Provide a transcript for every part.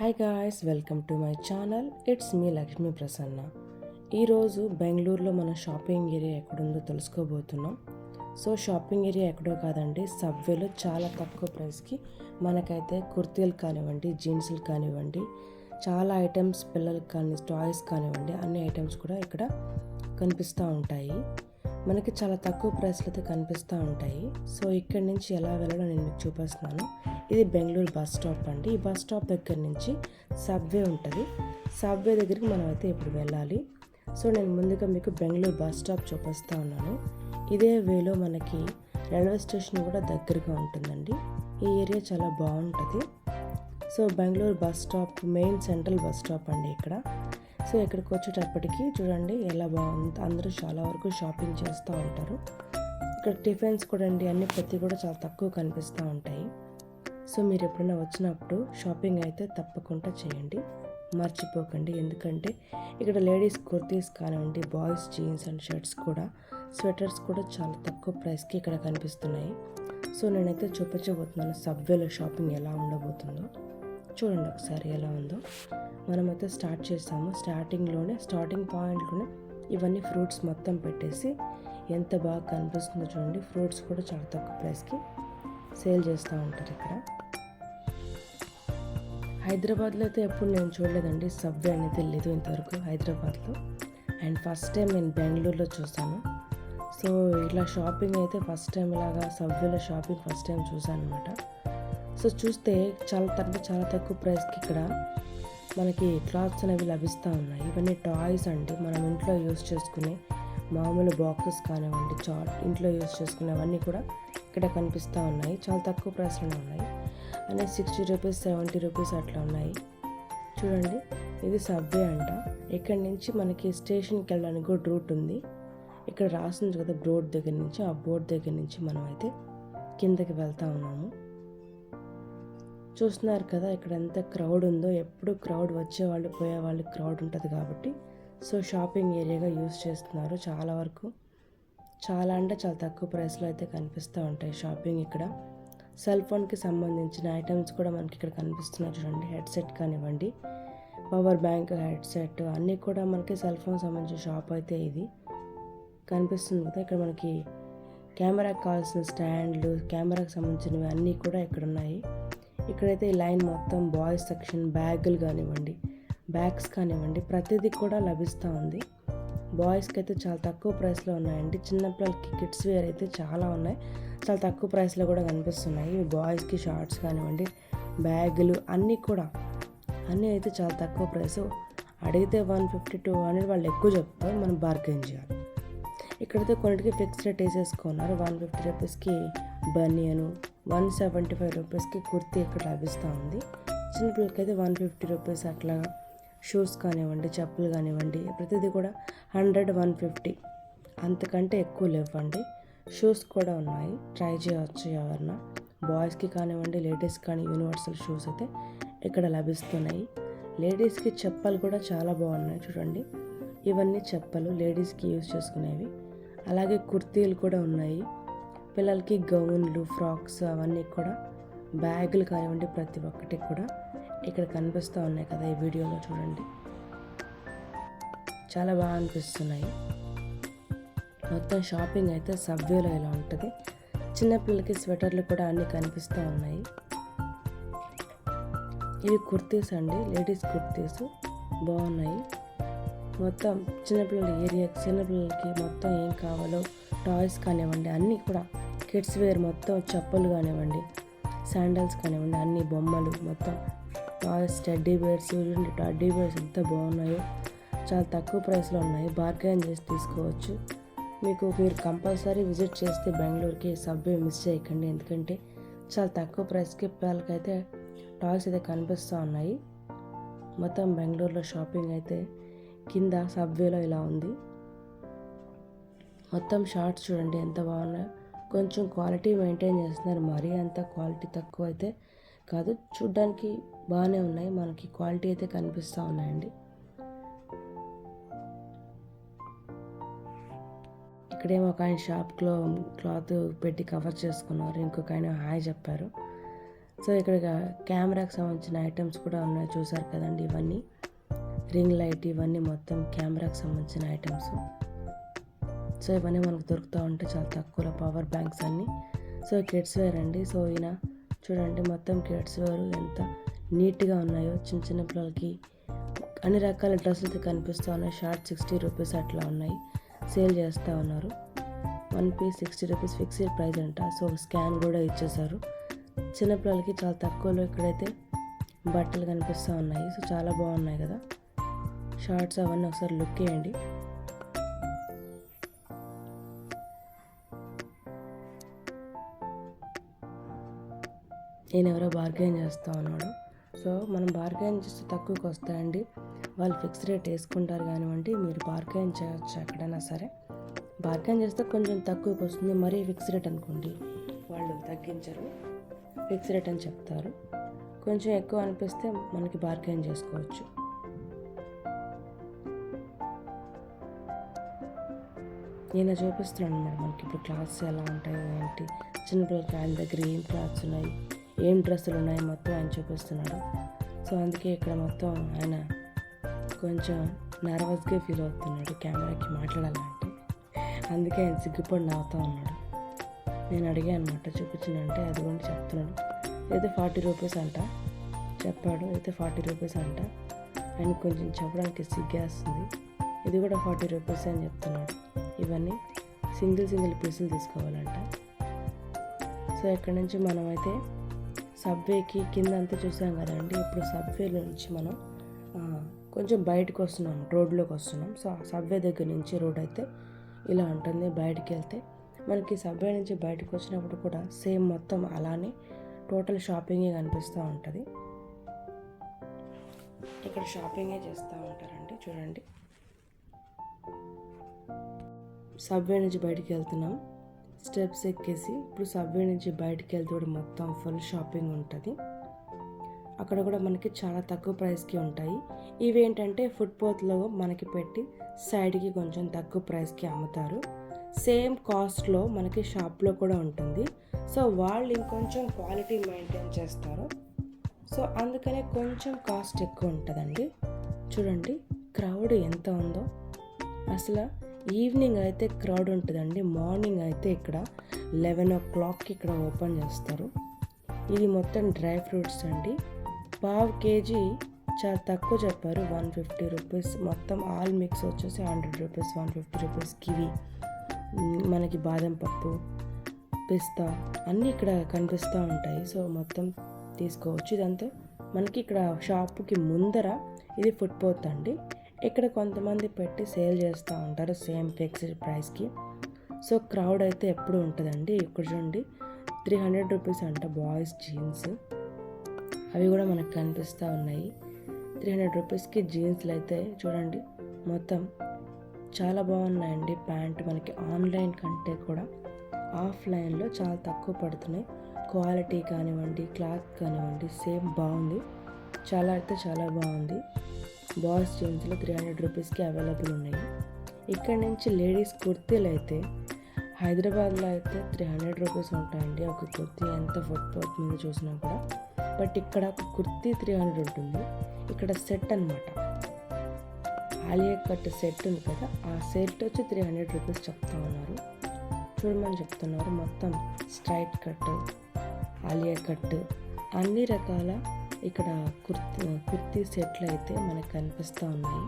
Hi guys, welcome to my channel. It's me Lakshmi Prasanna. ఈరోజు బెంగళూరులో మన షాపింగ్ ఏరియా ఎక్కడుందో తెలుసుకోబోతున్నాం. సో షాపింగ్ ఏరియా ఎక్కడో కాదండి, సబ్వేలో చాలా తక్కువ ప్రైస్కి మనకైతే కుర్తీలు కానివ్వండి, జీన్సులు కానివ్వండి, చాలా ఐటమ్స్, పిల్లలకి కానీ టాయ్స్ కానివ్వండి, అన్ని ఐటమ్స్ కూడా ఇక్కడ కనిపిస్తూ ఉంటాయి. మనకి చాలా తక్కువ ప్రైస్లో అయితే కనిపిస్తూ ఉంటాయి. సో ఇక్కడి నుంచి ఎలా వెళ్ళాలో నేను మీకు చూపిస్తున్నాను. ఇది బెంగళూరు బస్ స్టాప్ అండి. ఈ బస్ స్టాప్ దగ్గర నుంచి సబ్వే ఉంటుంది. సబ్వే దగ్గరికి మనం అయితే ఇప్పుడు వెళ్ళాలి. సో నేను ముందుగా మీకు బెంగళూరు బస్ స్టాప్ చూపిస్తూ ఉన్నాను. ఇదే వేలో మనకి రైల్వే స్టేషన్ కూడా దగ్గరగా ఉంటుందండి. ఈ ఏరియా చాలా బాగుంటుంది. So Bengaluru bus stop main central bus stop అండి ఇక్కడ. సో ఇక్కడికి వచ్చేటప్పటికి చూడండి ఎలా బాగుంది. అందరూ చాలా వరకు షాపింగ్ చేస్తూ ఉంటారు. ఇక్కడ టిఫిన్స్ కూడా అండి, అన్ని ప్రతి కూడా చాలా తక్కువ కనిపిస్తూ ఉంటాయి. సో మీరు ఎప్పుడైనా వచ్చినప్పుడు షాపింగ్ అయితే తప్పకుండా చేయండి, మర్చిపోకండి. ఎందుకంటే ఇక్కడ లేడీస్ కుర్తీస్ కానివ్వండి, బాయ్స్ జీన్స్ అండ్ షర్ట్స్ కూడా, స్వెటర్స్ కూడా చాలా తక్కువ ప్రైస్కి ఇక్కడ కనిపిస్తున్నాయి. సో నేనైతే చూపించబోతున్నాను సబ్వేలో షాపింగ్ ఎలా ఉండబోతుందో. చూడండి ఒకసారి ఎలా ఉందో. మనమైతే స్టార్ట్ చేసాము. స్టార్టింగ్ పాయింట్లోనే ఇవన్నీ ఫ్రూట్స్ మొత్తం పెట్టేసి ఎంత బాగా కనిపిస్తుందో చూడండి. ఫ్రూట్స్ కూడా చాలా తక్కువ ప్రైస్కి సేల్ చేస్తూ ఉంటారు ఇక్కడ. హైదరాబాద్లో అయితే ఎప్పుడు నేను చూడలేదండి, సబ్వే అనేది లేదు ఇంతవరకు హైదరాబాద్లో. అండ్ ఫస్ట్ టైం నేను బెంగళూరులో చూసాను. సో ఇలా షాపింగ్ అయితే ఫస్ట్ టైం, ఇలాగా సబ్వేలో షాపింగ్ ఫస్ట్ టైం చూసాను అనమాట. సో చూస్తే చాలా తక్కువ ప్రైస్కి ఇక్కడ మనకి క్లాత్స్ అనేవి లభిస్తూ ఉన్నాయి. ఇవన్నీ టాయ్స్ అండి, మనం ఇంట్లో యూస్ చేసుకునే మామూలు బాక్సెస్ కానివ్వండి, ఇంట్లో యూస్ చేసుకునేవన్నీ కూడా ఇక్కడ కనిపిస్తూ ఉన్నాయి. చాలా తక్కువ ప్రైస్లోనే ఉన్నాయి. అనే 60 రూపీస్ 70 రూపీస్ అట్లా ఉన్నాయి. చూడండి ఇది సబ్వే అంట. ఇక్కడి నుంచి మనకి స్టేషన్కి వెళ్ళడానికి కూడా రూట్ ఉంది. ఇక్కడ రాస్తుంది కదా బోర్డ్ దగ్గర నుంచి, ఆ బోర్డ్ దగ్గర నుంచి మనం అయితే కిందకి వెళ్తూ ఉన్నాము. చూస్తున్నారు కదా ఇక్కడ ఎంత క్రౌడ్ ఉందో. ఎప్పుడు క్రౌడ్, వచ్చేవాళ్ళు పోయేవాళ్ళు క్రౌడ్ ఉంటుంది కాబట్టి సో షాపింగ్ ఏరియాగా యూస్ చేస్తున్నారు. చాలా వరకు చాలా తక్కువ ప్రైస్లో అయితే కనిపిస్తూ ఉంటాయి షాపింగ్ ఇక్కడ. సెల్ ఫోన్కి సంబంధించిన ఐటమ్స్ కూడా మనకి ఇక్కడ కనిపిస్తున్నాయి. చూడండి హెడ్సెట్ కానివ్వండి, పవర్ బ్యాంక్, హెడ్సెట్ అన్నీ కూడా మనకి సెల్ ఫోన్ సంబంధించిన షాప్ అయితే ఇది కనిపిస్తుంది కదా. ఇక్కడ మనకి కెమెరాకి కావాల్సిన స్టాండ్లు, కెమెరాకి సంబంధించినవి అన్నీ కూడా ఇక్కడ ఉన్నాయి. ఇక్కడైతే ఈ లైన్ మొత్తం బాయ్స్ సెక్షన్, బ్యాగులు కానివ్వండి, బ్యాగ్స్ కానివ్వండి, ప్రతిదీ కూడా లభిస్తూ ఉంది. బాయ్స్కి అయితే చాలా తక్కువ ప్రైస్లో ఉన్నాయండి. చిన్నపిల్లలకి కిడ్స్ వేర్ అయితే చాలా ఉన్నాయి, చాలా తక్కువ ప్రైస్లో కూడా కనిపిస్తున్నాయి. బాయ్స్కి షార్ట్స్ కానివ్వండి, బ్యాగులు అన్నీ అయితే చాలా తక్కువ ప్రైస్. అడిగితే 150 to 200 వాళ్ళు ఎక్కువ చెప్తారు, మనం బార్గెన్ చేయాలి. ఇక్కడైతే కొన్నిటికి ఫిక్స్డ్ రేట్ వేసేసుకున్నారు. 150 రూపీస్కి బనియను, 175 రూపీస్కి కుర్తీ ఇక్కడ లభిస్తూ ఉంది. చిన్నపిల్లలకైతే 150 రూపీస్ అట్లా షూస్ కానివ్వండి, చెప్పులు కానివ్వండి, ప్రతిదీ కూడా 100, 150 అంతకంటే ఎక్కువ లేవండి. షూస్ కూడా ఉన్నాయి, ట్రై చేయవచ్చు ఎవరన్నా. బాయ్స్కి కానివ్వండి, లేడీస్కి కానీ యూనివర్సల్ షూస్ అయితే ఇక్కడ లభిస్తున్నాయి. లేడీస్కి చెప్పలు కూడా చాలా బాగున్నాయి. చూడండి ఇవన్నీ చెప్పలు లేడీస్కి యూజ్ చేసుకునేవి. అలాగే కుర్తీలు కూడా ఉన్నాయి. పిల్లలకి గౌన్లు, ఫ్రాక్స్ అవన్నీ కూడా, బ్యాగులు కానివ్వండి, ప్రతి ఒక్కటి కూడా ఇక్కడ కనిపిస్తూ ఉన్నాయి కదా ఈ వీడియోలో. చూడండి చాలా బాగా అనిపిస్తున్నాయి. మొత్తం షాపింగ్ అయితే సబ్వేలో ఇలా ఉంటుంది. చిన్నపిల్లలకి స్వెటర్లు కూడా అన్నీ కనిపిస్తూ ఉన్నాయి. ఇవి కుర్తీస్ అండి, లేడీస్ కుర్తీస్ బాగున్నాయి. మొత్తం చిన్నపిల్లలకి మొత్తం ఏం కావాలో టాయ్స్ కానివ్వండి, అన్నీ కూడా కిడ్స్ వేర్, మొత్తం చెప్పులు కానివ్వండి, శాండల్స్ కానివ్వండి, అన్ని బొమ్మలు, మొత్తం టాయ్స్, టెడ్డీ బేర్స్. చూడండి టెడ్డీ బేర్స్ ఎంత బాగున్నాయో, చాలా తక్కువ ప్రైస్లో ఉన్నాయి. బార్గెన్ చేసి తీసుకోవచ్చు. మీరు కంపల్సరీ విజిట్ చేస్తే బెంగళూరుకి సబ్వే మిస్ చేయకండి. ఎందుకంటే చాలా తక్కువ ప్రైస్కి పిల్లలకైతే టాయ్స్ అయితే కనిపిస్తూ ఉన్నాయి. మొత్తం బెంగళూరులో షాపింగ్ అయితే కింద సబ్వేలో ఇలా ఉంది. మొత్తం షార్ట్స్ చూడండి ఎంత బాగున్నాయో. కొంచెం క్వాలిటీ మెయింటైన్ చేస్తున్నారు, మరీ అంత క్వాలిటీ తక్కువ అయితే కాదు, చూడ్డానికి బాగానే ఉన్నాయి. మనకి క్వాలిటీ అయితే కనిపిస్తూ ఉన్నాయండి. ఇక్కడేమో ఒక ఆయన షాప్లో క్లాత్ పెట్టి కవర్ చేసుకున్నారు, ఇంకొక ఆయన హాయ్ చెప్పారు. సో ఇక్కడ కెమెరాకి సంబంధించిన ఐటమ్స్ కూడా ఉన్నాయి, చూసారు కదండి. ఇవన్నీ రింగ్ లైట్, ఇవన్నీ మొత్తం కెమెరాకి సంబంధించిన ఐటమ్స్. సో ఇవన్నీ మనకు దొరుకుతూ ఉంటే చాలా తక్కువలో. పవర్ బ్యాంక్స్ అన్నీ. సో కిడ్స్ వేర్ అండి. సో ఈయన చూడండి మొత్తం కిడ్స్ వేర్ ఎంత నీట్గా ఉన్నాయో. చిన్న చిన్న పిల్లలకి అన్ని రకాల డ్రెస్సులు కనిపిస్తూ ఉన్నాయి. షార్ట్ 60 రూపీస్ అట్లా ఉన్నాయి, సేల్ చేస్తూ ఉన్నారు. 1 పీస్ 60 రూపీస్ ఫిక్స్డ్ ప్రైస్ అంట. సో స్కాన్ కూడా ఇచ్చేసారు. చిన్నపిల్లలకి చాలా తక్కువలో ఇక్కడైతే బట్టలు కనిపిస్తూ ఉన్నాయి. సో చాలా బాగున్నాయి కదా షార్ట్స్ అవన్నీ. ఒకసారి లుక్ వేయండి. నేను ఎవరో బార్గెన్ చేస్తూ ఉన్నాడు. సో మనం బార్గెన్ చేస్తే తక్కువకి వస్తాయండి. వాళ్ళు ఫిక్స్ రేట్ వేసుకుంటారు కానివ్వండి, మీరు బార్గెన్ చేయొచ్చు ఎక్కడైనా సరే. బార్గెన్ చేస్తే కొంచెం తక్కువకి వస్తుంది. మరీ ఫిక్స్ రేట్ అనుకోండి వాళ్ళు తగ్గించరు, ఫిక్స్ రేట్ అని చెప్తారు. కొంచెం ఎక్కువ అనిపిస్తే మనకి బార్గెన్ చేసుకోవచ్చు. నేను చూపిస్తున్నాను అన్నమాట మనకి ఇప్పుడు క్లాత్స్ ఎలా ఉంటాయో ఏంటి, చిన్నపిల్లలకి ఆయన దగ్గర ఏం క్లాత్స్ ఉన్నాయి, ఏం డ్రెస్సులు ఉన్నాయి మొత్తం ఆయన చూపిస్తున్నాడు. సో అందుకే ఇక్కడ మొత్తం ఆయన కొంచెం నర్వస్గా ఫీల్ అవుతున్నాడు కెమెరాకి మాట్లాడాలంటే. అందుకే ఆయన సిగ్గుపడి నవ్వుతూ ఉన్నాడు. నేను అడిగాను అనమాట చూపించిందంటే అది కూడా చెప్తున్నాడు. అయితే 40 రూపీస్ అంట చెప్పాడు. అయితే 40 రూపీస్ అంట. ఆయన కొంచెం చెప్పడానికి సిగ్గేస్తుంది. ఇది కూడా 40 రూపీస్ అని చెప్తున్నాడు. ఇవన్నీ సింగిల్ పీసులు తీసుకోవాలంట. సో ఇక్కడ నుంచి మనమైతే సబ్వేకి కింద అంతా చూసాం కదండి. ఇప్పుడు సబ్వే నుంచి మనం కొంచెం బయటకు వస్తున్నాం, రోడ్లోకి వస్తున్నాం. సో సబ్వే దగ్గర నుంచి రోడ్ అయితే ఇలా ఉంటుంది. బయటికి వెళ్తే మనకి సబ్వే నుంచి బయటకు వచ్చినప్పుడు కూడా సేమ్ మొత్తం అలానే టోటల్ షాపింగే కనిపిస్తూ ఉంటుంది. ఇక్కడ షాపింగే చేస్తూ ఉంటారండి. చూడండి సబ్వే నుంచి బయటికి వెళ్తున్నాం, స్టెప్స్ ఎక్కేసి ఇప్పుడు సబ్వే నుంచి బయటికి వెళ్తే కూడా మొత్తం ఫుల్ షాపింగ్ ఉంటుంది. అక్కడ కూడా మనకి చాలా తక్కువ ప్రైస్కి ఉంటాయి. ఇవేంటంటే ఫుట్పాత్లో మనకి పెట్టి సైడ్కి కొంచెం తక్కువ ప్రైస్కి అమ్ముతారు. సేమ్ కాస్ట్లో మనకి షాప్లో కూడా ఉంటుంది. సో వాళ్ళు ఇంకొంచెం క్వాలిటీ మెయింటైన్ చేస్తారు. సో అందుకనే కొంచెం కాస్ట్ ఎక్కువ ఉంటుందండి. చూడండి క్రౌడ్ ఎంత ఉందో. అసలు ఈవినింగ్ అయితే క్రౌడ్ ఉంటుందండి. మార్నింగ్ అయితే ఇక్కడ 11 o'clockకి ఇక్కడ ఓపెన్ చేస్తారు. ఇది మొత్తం డ్రై ఫ్రూట్స్ అండి. పావు కేజీ చాలా తక్కువ చెప్పారు, 150 రూపీస్. మొత్తం ఆల్ మిక్స్ వచ్చేసి 100 రూపీస్, 150 రూపీస్. కివి, మనకి బాదం పప్పు, పిస్తా అన్నీ ఇక్కడ కనిపిస్తూ ఉంటాయి. సో మొత్తం తీసుకోవచ్చు. ఇదంతా మనకి ఇక్కడ షాపుకి ముందర ఇది ఫుట్పాత్ అండి. ఇక్కడ కొంతమంది పెట్టి సేల్ చేస్తూ ఉంటారు సేమ్ ఫిక్స్డ్ ప్రైస్కి. సో క్రౌడ్ అయితే ఎప్పుడు ఉంటుందండి. ఇక్కడ చూడండి 300 రూపీస్ అంట బాయ్స్ జీన్స్. అవి కూడా మనకు కనిపిస్తూ ఉన్నాయి. 300 రూపీస్కి జీన్స్లు అయితే చూడండి మొత్తం చాలా బాగున్నాయండి. ప్యాంట్ మనకి ఆన్లైన్ కంటే కూడా ఆఫ్లైన్లో చాలా తక్కువ పడుతున్నాయి. క్వాలిటీ కానివ్వండి, క్లాత్ కానివ్వండి సేమ్ బాగుంది. చాలా అయితే చాలా బాగుంది. బాయ్స్ జీన్స్లో 300 రూపీస్కి అవైలబుల్ ఉన్నాయి. ఇక్కడ నుంచి లేడీస్ కుర్తీలు అయితే హైదరాబాద్లో అయితే 300 రూపీస్ ఉంటాయండి ఒక కుర్తీ. ఎంత ఫుట్పాత్ మీద చూసినా కూడా. బట్ ఇక్కడ ఒక కుర్తీ 300 ఉంటుంది. ఇక్కడ సెట్ అనమాట, ఆలియా కట్ సెట్ ఉంది కదా, ఆ సెట్ వచ్చి 300 రూపీస్ చెప్తా ఉన్నారు. చూడమని చెప్తున్నారు. మొత్తం స్ట్రైట్ కట్, ఆలియా కట్, అన్ని రకాల ఇక్కడ కుర్తీ సెట్లు అయితే మనకు కనిపిస్తూ ఉన్నాయి.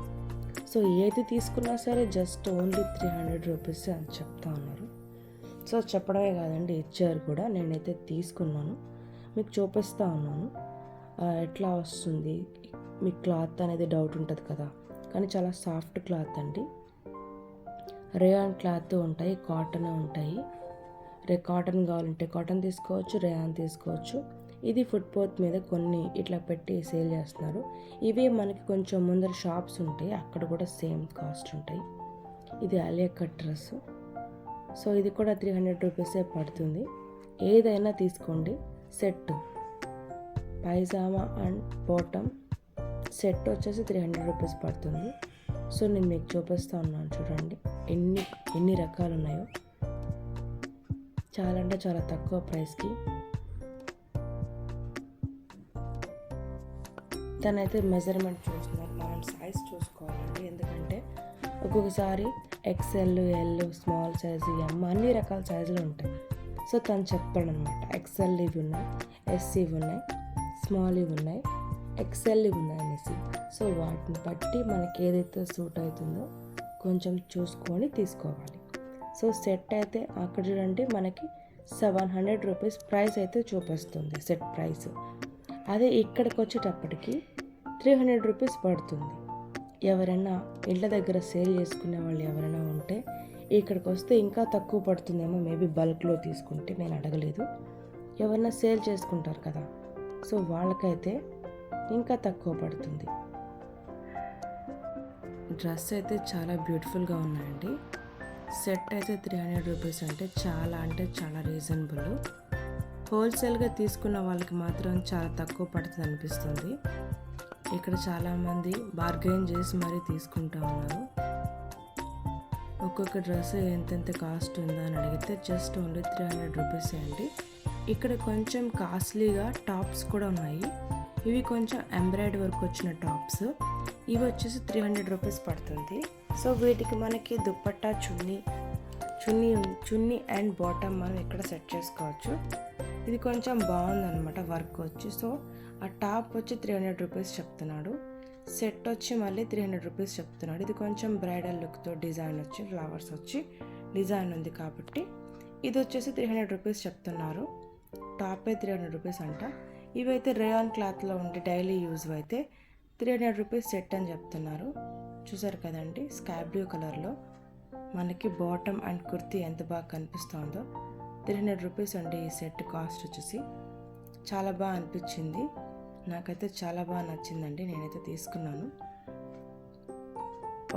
సో ఏది తీసుకున్నా సరే జస్ట్ ఓన్లీ 300 రూపీస్ అని చెప్తా ఉన్నారు. సో చెప్పడమే కాదండి, ఇచ్చారు కూడా. నేనైతే తీసుకున్నాను, మీకు చూపిస్తూ ఉన్నాను ఎట్లా వస్తుంది. మీ క్లాత్ అనేది డౌట్ ఉంటుంది కదా, కానీ చాలా సాఫ్ట్ క్లాత్ అండి. రేయాన్ క్లాత్ ఉంటాయి, కాటన్ ఉంటాయి. కాటన్ కావాలంటే కాటన్ తీసుకోవచ్చు, రేయాన్ తీసుకోవచ్చు. ఇది ఫుట్పాత్ మీద కొన్ని ఇట్లా పెట్టి సేల్ చేస్తున్నారు. ఇవి మనకి కొంచెం ముందర షాప్స్ ఉంటాయి, అక్కడ కూడా సేమ్ కాస్ట్ ఉంటాయి. ఇది ఆలియా కట్ డ్రెస్. సో ఇది కూడా 300 రూపీసే పడుతుంది. ఏదైనా తీసుకోండి. Set pyjama and bottom set వచ్చేసి 300 రూపీస్ పడుతుంది. సో నేను మీకు చూపిస్తూ ఉన్నాను. చూడండి ఎన్ని రకాలు ఉన్నాయో. చాలా అంటే చాలా తక్కువ ప్రైస్కి. తనైతే మెజర్మెంట్ చూస్తున్నారు. మనం సైజ్ చూసుకోవాలండి, ఎందుకంటే ఒక్కొక్కసారి ఎక్స్ఎల్, ఎల్, స్మాల్ సైజు, ఎమ్ అన్ని రకాల సైజులు ఉంటాయి. సో తను చెప్పాడు అనమాట, ఎక్స్ఎల్ ఇవి ఉన్నాయి, ఎస్ ఇవి ఉన్నాయి, స్మాల్ ఇవి ఉన్నాయి, ఎక్స్ఎల్ ఇవి ఉన్నాయి అనేసి. సో వాటిని బట్టి మనకి ఏదైతే సూట్ అవుతుందో కొంచెం చూసుకొని తీసుకోవాలి. సో సెట్ అయితే అక్కడ చూడండి మనకి 700 రూపీస్ ప్రైస్ అయితే చూపిస్తుంది సెట్ ప్రైస్. అదే ఇక్కడికి వచ్చేటప్పటికి 300 రూపీస్ పడుతుంది. ఎవరైనా ఇళ్ళ దగ్గర సేల్ చేసుకునే వాళ్ళు ఎవరైనా ఉంటే ఇక్కడికి వస్తే ఇంకా తక్కువ పడుతుందేమో, మేబీ బల్క్లో తీసుకుంటే, నేను అడగలేదు. ఎవరైనా సేల్ చేసుకుంటారు కదా, సో వాళ్ళకైతే ఇంకా తక్కువ పడుతుంది. డ్రెస్ అయితే చాలా బ్యూటిఫుల్గా ఉన్నాయండి. సెట్ అయితే 300 రూపీస్ అంటే చాలా రీజనబుల్. హోల్సేల్గా తీసుకున్న వాళ్ళకి మాత్రం చాలా తక్కువ పడుతుంది అనిపిస్తుంది. ఇక్కడ చాలామంది బార్గెయిన్ చేసి మరీ తీసుకుంటూ ఉన్నారు. ఒక్కొక్క డ్రెస్ ఎంతెంత కాస్ట్ ఉందా అని అడిగితే జస్ట్ ఓన్లీ 300 రూపీసే అండి. ఇక్కడ కొంచెం కాస్ట్లీగా టాప్స్ కూడా ఉన్నాయి. ఇవి కొంచెం ఎంబ్రాయిడరీ వర్క్ వచ్చిన టాప్స్. ఇవి వచ్చేసి 300 రూపీస్ పడుతుంది. సో వీటికి మనకి దుప్పట్టా, చున్నీ అండ్ బాటమ్ మనం ఇక్కడ సెట్ చేసుకోవచ్చు. ఇది కొంచెం బాగుందన్నమాట వర్క్ వచ్చి. సో ఆ టాప్ వచ్చి 300 రూపీస్ చెప్తున్నాడు, సెట్ వచ్చి మళ్ళీ 300 రూపీస్ చెప్తున్నాడు. ఇది కొంచెం బ్రైడల్ లుక్తో డిజైన్ వచ్చి ఫ్లవర్స్ వచ్చి డిజైన్ ఉంది కాబట్టి ఇది వచ్చేసి 300 రూపీస్ చెప్తున్నారు. టాపే 300 రూపీస్ అంట. ఇవైతే రేయాన్ క్లాత్లో ఉండి డైలీ యూజ్ అయితే 300 రూపీస్ సెట్ అని చెప్తున్నారు. చూసారు కదండి, స్కై బ్లూ కలర్లో మనకి బాటమ్ అండ్ కుర్తీ ఎంత బాగా కనిపిస్తుందో. 300 రూపీస్ అండి ఈ సెట్ కాస్ట్ వచ్చేసి. చాలా బాగా అనిపించింది, నాకైతే చాలా బాగా నచ్చిందండి. నేనైతే తీసుకున్నాను.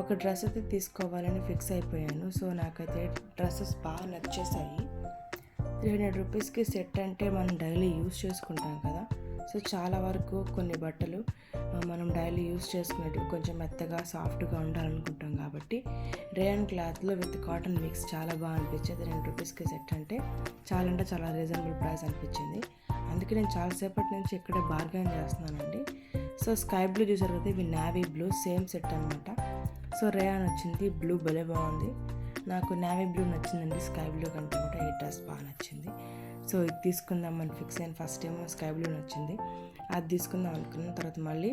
ఒక డ్రెస్ అయితే తీసుకోవాలని ఫిక్స్ అయిపోయాను. సో నాకైతే డ్రెస్సెస్ బాగా నచ్చేసాయి. 300 రూపీస్కి సెట్ అంటే మనం డైలీ యూజ్ చేసుకుంటాం కదా. సో చాలా వరకు కొన్ని బట్టలు మనం డైలీ యూజ్ చేసుకునేటివి కొంచెం మెత్తగా సాఫ్ట్గా ఉండాలనుకుంటాం కాబట్టి రేయాన్ క్లాత్లో విత్ కాటన్ మిక్స్ చాలా బాగా అనిపించేది. 200 రూపీస్కి సెట్ అంటే చాలా రీజనబుల్ ప్రైస్ అనిపించింది. అందుకే నేను చాలాసేపటి నుంచి ఇక్కడే బార్గెన్ చేస్తున్నానండి. సో స్కై బ్లూ చూసారు కదా, ఇవి నేవీ బ్లూ సేమ్ సెట్ అనమాట. సో రేయాన్ వచ్చింది, బ్లూ భలే బాగుంది. నాకు నేవీ బ్లూ నచ్చిందండి స్కై బ్లూ కంటే కూడా. ఈ డ్రెస్ బాగా నచ్చింది. సో ఇది తీసుకుందామని ఫిక్స్ అయిన ఫస్ట్ ఏమో స్కై బ్లూ నచ్చింది, అది తీసుకుందాం అనుకున్నాను. తర్వాత మళ్ళీ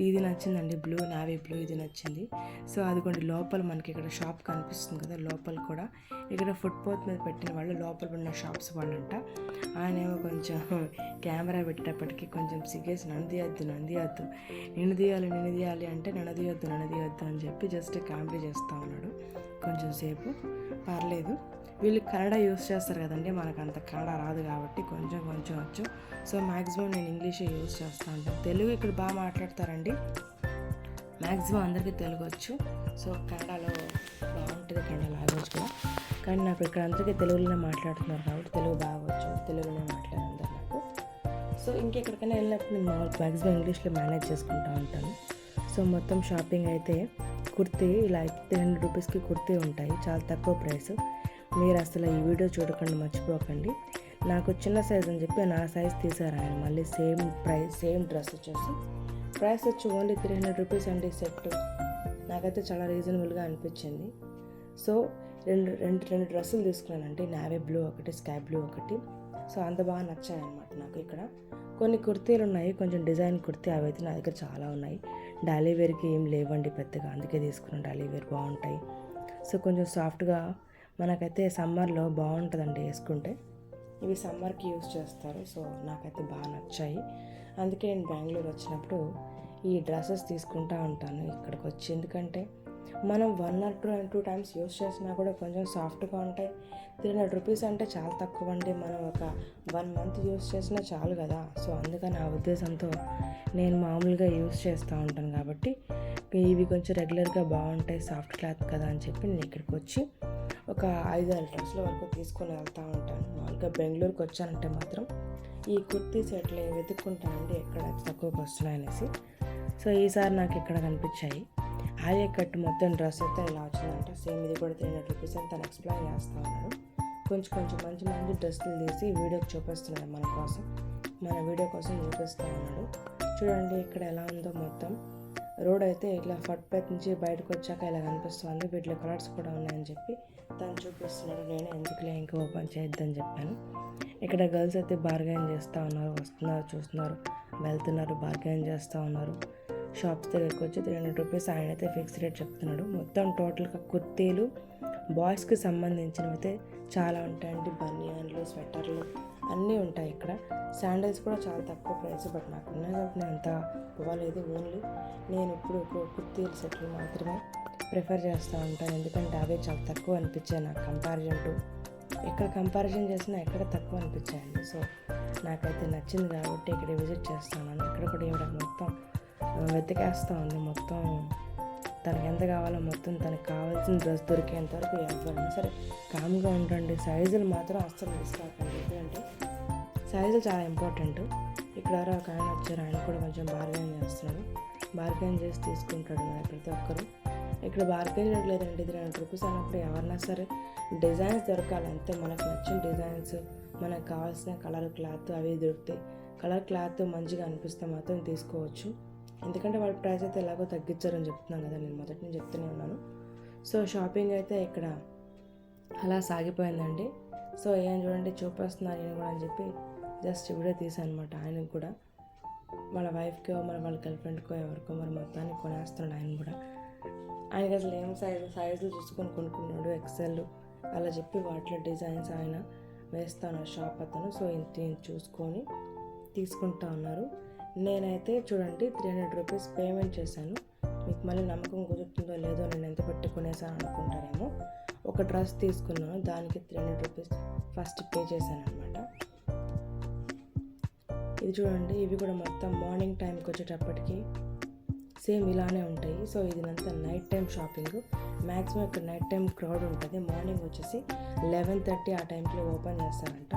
ఇది నచ్చిందండి, బ్లూ నేవీ బ్లూ ఇది నచ్చింది. సో అదిగోండి లోపల మనకి ఇక్కడ షాప్ కనిపిస్తుంది కదా, లోపల కూడా ఇక్కడ ఫుట్పాత్ మీద పెట్టిన వాళ్ళు లోపల ఉన్న షాప్స్ వాళ్ళంట. ఆయన ఏమో కొంచెం కెమెరా పెట్టేటప్పటికి కొంచెం సిగ్గేసి నన్ను తీయద్దు నిన్ను తీయాలి అంటే నన్ను తీయొద్దు అని చెప్పి జస్ట్ కామెడీ చేస్తూ ఉన్నాడు కొంచెం సేపు. పర్లేదు, వీళ్ళు కన్నడ యూస్ చేస్తారు కదండి, మనకు అంత కన్నడ రాదు కాబట్టి కొంచెం వచ్చు. సో మ్యాక్సిమం నేను ఇంగ్లీషే యూస్ చేస్తూ ఉంటాను. తెలుగు ఇక్కడ బాగా మాట్లాడతారండి, మ్యాక్సిమం అందరికీ తెలుగు వచ్చు. సో కన్నడలో బాగుంటుంది, కన్నడ లాంగ్వేజ్ కూడా. కానీ నాకు ఇక్కడ అందరికీ తెలుగులోనే మాట్లాడుతున్నారు కాబట్టి తెలుగు బాగా వచ్చు, తెలుగులోనే మాట్లాడారు అందరు నాకు. సో ఇంకెక్కడికైనా వెళ్ళినప్పుడు నేను మ్యాక్సిమం ఇంగ్లీష్లో మేనేజ్ చేసుకుంటూ ఉంటాను. సో మొత్తం షాపింగ్ అయితే కుర్తీ ఇలా 300 రూపీస్కి కుర్తీ ఉంటాయి, చాలా తక్కువ ప్రైస్. మీరు అసలు ఈ వీడియో చూడకండి, మర్చిపోకండి. నాకు చిన్న సైజ్ అని చెప్పి నా సైజ్ తీసారు ఆయన. మళ్ళీ సేమ్ డ్రెస్ ప్రైస్ వచ్చి ఓన్లీ 300 రూపీస్ అండి సెట్. నాకైతే చాలా రీజనబుల్గా అనిపించింది. సో రెండు డ్రెస్సులు తీసుకున్నానండి, నేవీ బ్లూ ఒకటి, స్కై బ్లూ ఒకటి. సో అంత బాగా నచ్చాయి అన్నమాట నాకు. ఇక్కడ కొన్ని కుర్తీలు ఉన్నాయి, కొంచెం డిజైన్ కుర్తీ, అవి అయితే నా దగ్గర చాలా ఉన్నాయి. డైలీ వేర్కి ఏం లేవండి పెద్దగా, అందుకే తీసుకున్నాను. డైలీ వేర్ బాగుంటాయి. సో కొంచెం సాఫ్ట్గా మనకైతే సమ్మర్లో బాగుంటుందండి వేసుకుంటే. ఇవి సమ్మర్కి యూజ్ చేస్తారు. సో నాకైతే బాగా నచ్చాయి. అందుకే నేను బెంగళూరు వచ్చినప్పుడు ఈ డ్రెస్సెస్ తీసుకుంటూ ఉంటాను ఇక్కడికి వచ్చి. ఎందుకంటే మనం 1 or 2 టైమ్స్ యూజ్ చేసినా కూడా కొంచెం సాఫ్ట్గా ఉంటాయి. 300 రూపీస్ అంటే చాలా తక్కువ అండి, మనం ఒక 1 మంత్ యూజ్ చేసినా చాలు కదా. సో అందుకని ఆ ఉద్దేశంతో నేను మామూలుగా యూజ్ చేస్తూ ఉంటాను కాబట్టి ఇవి కొంచెం రెగ్యులర్గా బాగుంటాయి, సాఫ్ట్ క్లాత్ కదా అని చెప్పి నేను ఇక్కడికి వచ్చి ఒక 5-6 డ్రెస్ల వరకు తీసుకొని వెళ్తూ ఉంటాను. మామూలుగా బెంగళూరుకి వచ్చానంటే మాత్రం ఈ కుర్తీ సెట్లు వెతుక్కుంటానండి ఎక్కడ తక్కువకి వస్తున్నాయనేసి. సో ఈసారి నాకు ఇక్కడ కనిపించాయి. ఆలియా కట్ మొత్తం డ్రెస్ అయితే ఇలా వచ్చిందంట. సేమ్ ఇది కూడా 300 రూపీస్ అని తను ఎక్స్ప్లెయిన్ చేస్తూ ఉన్నాడు. కొంచెం మంచి డ్రెస్సులు తీసి వీడియోకి చూపిస్తున్నాడు మన వీడియో కోసం చూపిస్తూ ఉన్నాడు. చూడండి ఇక్కడ ఎలా ఉందో మొత్తం. రోడ్ అయితే ఇట్లా ఫుట్పాత్ నుంచి బయటకు వచ్చాక ఇలా కనిపిస్తుంది. వీటిలో కలర్స్ కూడా ఉన్నాయని చెప్పి తను చూపిస్తున్నాడు. నేను ఎందుకులే ఇంకా ఓపెన్ చేయొద్దని చెప్పాను. ఇక్కడ గర్ల్స్ అయితే బార్గెన్ చేస్తూ ఉన్నారు, వస్తున్నారు, చూస్తున్నారు, వెళ్తున్నారు, బార్గెన్ చేస్తూ ఉన్నారు. షాప్స్ దగ్గరికి వచ్చి 300 రూపీస్ ఆయన అయితే ఫిక్స్ రేట్ చెప్తున్నాడు. మొత్తం టోటల్గా కుర్తీలు బాయ్స్కి సంబంధించినవి అయితే చాలా ఉంటాయండి. బనియాన్లు, స్వెటర్లు అన్నీ ఉంటాయి ఇక్కడ. శాండిల్స్ కూడా చాలా తక్కువ ప్రైస్, బట్ నాకు ఉన్నాయి కాబట్టి నేను అంత పోలేదు. ఓన్లీ నేను ఇప్పుడు కుర్తీలు సెట్లు మాత్రమే ప్రిఫర్ చేస్తూ ఉంటాను, ఎందుకంటే అవే చాలా తక్కువ అనిపించాయి నాకు కంపారిజన్ టు. ఎక్కడ కంపారిజన్ చేసినా ఎక్కడ తక్కువ అనిపించాయండి. సో నాకైతే నచ్చింది కాబట్టి ఇక్కడ విజిట్ చేస్తాను. ఇక్కడ కూడా ఇవ్వడం మొత్తం వెతికేస్తూ ఉంది. మొత్తం తనకి ఎంత కావాలో మొత్తం తనకు కావాల్సిన డ్రెస్ దొరికేంత వరకు ఎవరైనా సరే కామ్గా ఉండండి. సైజులు మాత్రం అస్సలు మిస్ కాకండి, ఎందుకంటే సైజులు చాలా ఇంపార్టెంట్. ఇక్కడ ఎవరో ఒక ఆయన వచ్చారు, ఆయన కూడా కొంచెం బార్గెన్ చేస్తున్నాడు. బార్గెన్ చేసి తీసుకుంటాడు ప్రతి ఒక్కరు. ఇక్కడ బార్గెన్ లేదండి, 300 రూపీస్ అన్నప్పుడు ఎవరన్నా సరే డిజైన్స్ దొరకాలి అంతే. మనకు నచ్చిన డిజైన్స్, మనకు కావాల్సిన కలర్ క్లాత్ అవి దొరుకుతాయి. కలర్ క్లాత్ మంచిగా అనిపిస్తే మాత్రం తీసుకోవచ్చు, ఎందుకంటే వాళ్ళ ప్రైస్ అయితే ఎలాగో తగ్గించారని చెప్తున్నాను కదా, నేను మొదటి నుంచి చెప్తూనే ఉన్నాను. సో షాపింగ్ అయితే ఇక్కడ అలా సాగిపోయిందండి. సో ఏం చూడండి చూపిస్తున్నారు నేను కూడా అని చెప్పి జస్ట్ వీడియో తీసాను అనమాట. ఆయనకు కూడా వాళ్ళ వైఫ్కో మరి వాళ్ళ గర్ల్ ఫ్రెండ్కో ఎవరికో మరి మొత్తాన్ని కొనేస్తున్నాడు ఆయన కూడా. ఆయనకి అసలు ఏం సైజులు చూసుకొని కొనుక్కున్నాడు, ఎక్సెల్ అలా చెప్పి వాటిలో డిజైన్స్ ఆయన వేస్తాను షాప్ అతను. సో ఇంత చూసుకొని తీసుకుంటా ఉన్నారు. నేనైతే చూడండి 300 రూపీస్ పేమెంట్ చేశాను. మీకు మళ్ళీ నమ్మకం కుదురుతుందో లేదో నేను ఎంత పెట్టి కొనేసాను అనుకుంటారేమో. ఒక డ్రెస్ తీసుకున్నాను, దానికి 300 రూపీస్ ఫస్ట్ పే చేశాను అనమాట. ఇది చూడండి, ఇవి కూడా మొత్తం మార్నింగ్ టైంకి వచ్చేటప్పటికి సేమ్ ఇలానే ఉంటాయి. సో ఇదంతా నైట్ టైం షాపింగ్. మ్యాక్సిమం ఇక్కడ నైట్ టైం క్రౌడ్ ఉంటుంది. మార్నింగ్ వచ్చేసి 11:30 ఆ టైంకి ఓపెన్ చేస్తారంట.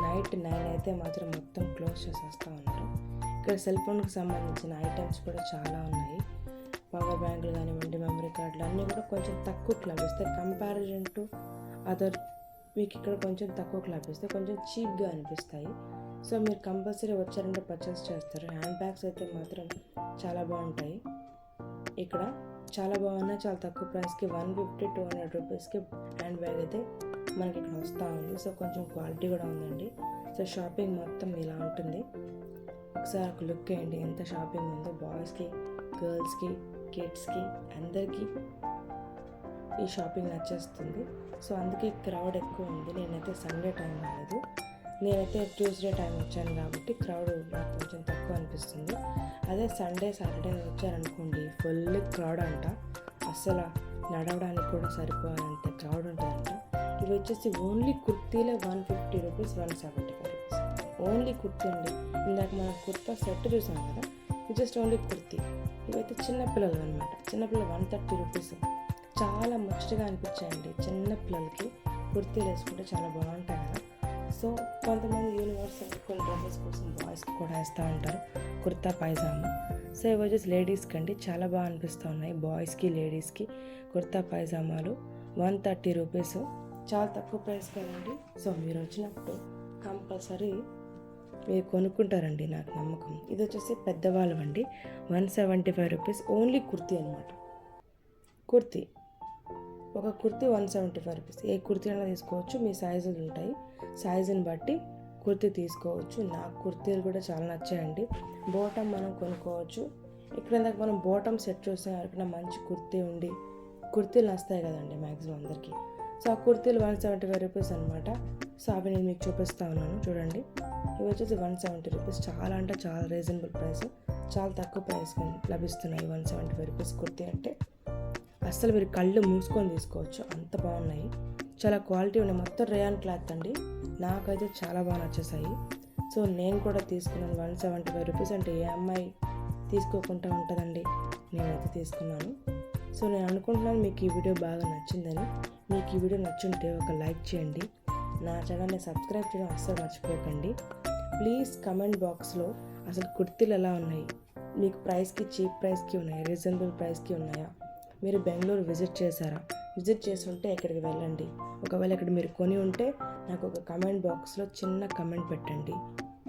నైట్ 9 అయితే మాత్రం మొత్తం క్లోజ్ చేసేస్తూ ఉన్నారు. ఇక్కడ సెల్ ఫోన్కి సంబంధించిన ఐటమ్స్ కూడా చాలా ఉన్నాయి. పవర్ బ్యాంకులు కానివ్వండి, మెమరీ కార్డులు అన్నీ కూడా కొంచెం తక్కువకి లభిస్తాయి కంపారిజన్ టు అదర్. మీకు ఇక్కడ కొంచెం తక్కువకి లభిస్తాయి, కొంచెం చీప్గా అనిపిస్తాయి. సో మీరు కంపల్సరీ వచ్చారంటే పర్చేస్ చేస్తారు. హ్యాండ్ బ్యాగ్స్ అయితే మాత్రం చాలా బాగుంటాయి. ఇక్కడ చాలా బాగున్నాయి, చాలా తక్కువ ప్రైస్కి 150-200 రూపీస్కి హ్యాండ్ బ్యాగ్ అయితే మనకి ఇక్కడ వస్తూ ఉంది. సో కొంచెం క్వాలిటీ కూడా ఉందండి. సో షాపింగ్ మొత్తం ఇలా ఉంటుంది. ఒకసారి ఒక లుక్ వేయండి ఎంత షాపింగ్ ఉందో. బాయ్స్కి, గర్ల్స్కి, కిడ్స్కి అందరికీ ఈ షాపింగ్ నచ్చేస్తుంది. సో అందుకే క్రౌడ్ ఎక్కువ ఉంది. నేనైతే సండే టైం రాలేదు, నేనైతే ట్యూస్డే టైం వచ్చాను కాబట్టి క్రౌడ్ నాకు కొంచెం తక్కువ అనిపిస్తుంది. అదే సండే సాటర్డే వచ్చారనుకోండి ఫుల్ క్రౌడ్ అంట, అస్సలు నడవడానికి కూడా సరిపోయేంత క్రౌడ్ ఉంటుందంట. ఇవి వచ్చేసి ఓన్లీ కుర్తీలే 150 రూపీస్, 175 రూపీస్ ఓన్లీ కుర్తీ అండి. ఇందాక మనం కుర్తా సెట్ చూసాం కదా, జస్ట్ ఓన్లీ కుర్తీ. ఇవైతే చిన్నపిల్లలు అనమాట. చిన్నపిల్లలు 130 రూపీస్. చాలా ముచ్చటగా అనిపించాయండి. చిన్నపిల్లలకి కుర్తీలు వేసుకుంటే చాలా బాగుంటాయి కదా. సో కొంతమంది యూనివర్సల్ కొన్ని డ్రెస్సెస్ కోసం బాయ్స్కి కూడా వేస్తూ ఉంటారు కుర్తా పైజామా. సో ఇవి వచ్చేసి లేడీస్కి అండి, చాలా బాగా అనిపిస్తూ ఉన్నాయి. బాయ్స్కి, లేడీస్కి కుర్తా పైజామాలు 130 రూపీస్, చాలా తక్కువ ప్రైస్ కదండి. సో మీరు వచ్చినప్పుడు కంపల్సరీ మీరు కొనుక్కుంటారండి, నాకు నమ్మకం. ఇది వచ్చేసి పెద్దవాళ్ళు అండి, 175 రూపీస్ ఓన్లీ కుర్తీ అనమాట. కుర్తీ ఒక కుర్తీ 175 రూపీస్. ఏ కుర్తీ అయినా తీసుకోవచ్చు, మీ సైజులు ఉంటాయి, సైజుని బట్టి కుర్తీ తీసుకోవచ్చు. నాకు కుర్తీలు కూడా చాలా నచ్చాయండి. బోటం మనం కొనుక్కోవచ్చు. ఇక్కడ ఇందాక మనం బోటం సెట్ చూస్తే ఎవరికైనా మంచి కుర్తీ ఉండి, కుర్తీలు నస్తాయి కదండి మ్యాక్సిమం అందరికీ. సో ఆ కుర్తీలు 175 రూపీస్ అనమాట. సో అవి నేను మీకు చూపిస్తూ ఉన్నాను చూడండి. ఇవి వచ్చేసి 170 రూపీస్, చాలా అంటే చాలా రీజనబుల్ ప్రైస్, చాలా తక్కువ ప్రైస్ లభిస్తున్నాయి 175 రూపీస్ కుర్తీ అంటే. అస్సలు మీరు కళ్ళు మూసుకొని తీసుకోవచ్చు, అంత బాగున్నాయి, చాలా క్వాలిటీ ఉన్నాయి. మొత్తం రేయాన్ క్లాత్ అండి, నాకైతే చాలా బాగా నచ్చేసాయి. సో నేను కూడా తీసుకున్నాను. 175 రూపీస్ అంటే ఏ అమ్మాయి తీసుకోకుండా ఉంటుందండి, నేనైతే తీసుకున్నాను. సో నేను అనుకుంటున్నాను మీకు ఈ వీడియో బాగా నచ్చిందని. మీకు ఈ వీడియో నచ్చుంటే ఒక లైక్ చేయండి, నా ఛానల్ని సబ్స్క్రైబ్ చేయడం అస్సలు మర్చిపోకండి. ప్లీజ్ కమెంట్ బాక్స్లో అసలు కుర్తీలు ఎలా ఉన్నాయి, మీకు ప్రైస్కి చీప్ ప్రైస్కి ఉన్నాయా, రీజనబుల్ ప్రైస్కి ఉన్నాయా, మీరు బెంగళూరు విజిట్ చేశారా, విజిట్ చేసి ఉంటే ఇక్కడికి వెళ్ళండి. ఒకవేళ ఇక్కడ మీరు కొని ఉంటే నాకు ఒక కమెంట్ బాక్స్లో చిన్న కమెంట్ పెట్టండి.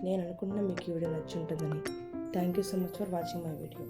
నేను అనుకుంటున్నా మీకు ఈ వీడియో నచ్చి ఉంటుందని. Thank you so much for watching my video.